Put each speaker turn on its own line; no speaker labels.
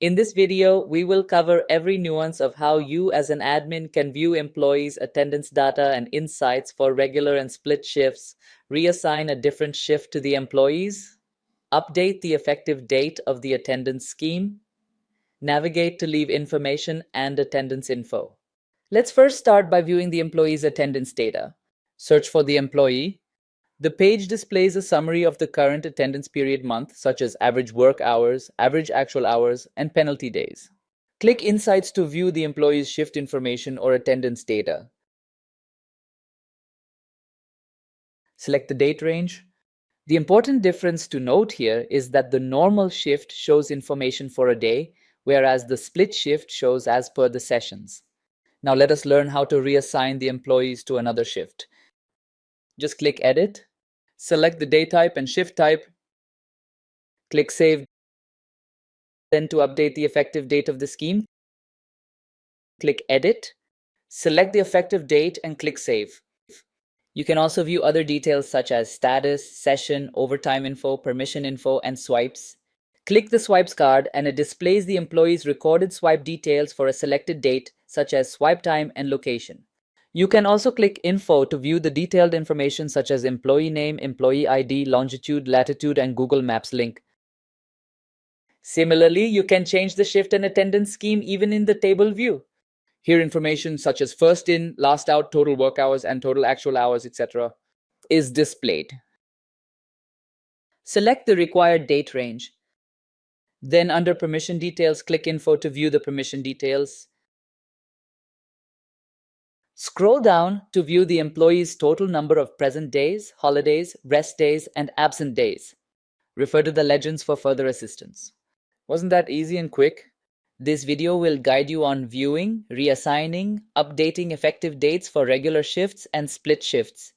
In this video, we will cover every nuance of how you as an admin can view employees' attendance data and insights for regular and split shifts, reassign a different shift to the employees, update the effective date of the attendance scheme, navigate to leave information and attendance info. Let's first start by viewing the employee's attendance data. Search for the employee. The page displays a summary of the current attendance period month, such as average work hours, average actual hours, and penalty days. Click Insights to view the employee's shift information or attendance data. Select the date range. The important difference to note here is that the normal shift shows information for a day, whereas the split shift shows as per the sessions. Now let us learn how to reassign the employees to another shift. Just click Edit, select the day type and shift type, click Save. Then to update the effective date of the scheme, click Edit, select the effective date and click Save. You can also view other details such as status, session, overtime info, permission info, and swipes. Click the swipes card and it displays the employee's recorded swipe details for a selected date, such as swipe time and location. You can also click Info to view the detailed information such as employee name, employee ID, longitude, latitude, and Google Maps link. Similarly, you can change the shift and attendance scheme even in the table view. Here, information such as first in, last out, total work hours, and total actual hours, etc. is displayed. Select the required date range. Then under Permission Details, click Info to view the permission details. Scroll down to view the employee's total number of present days, holidays, rest days, and absent days. Refer to the legends for further assistance. Wasn't that easy and quick? This video will guide you on viewing, reassigning, updating effective dates for regular shifts and split shifts.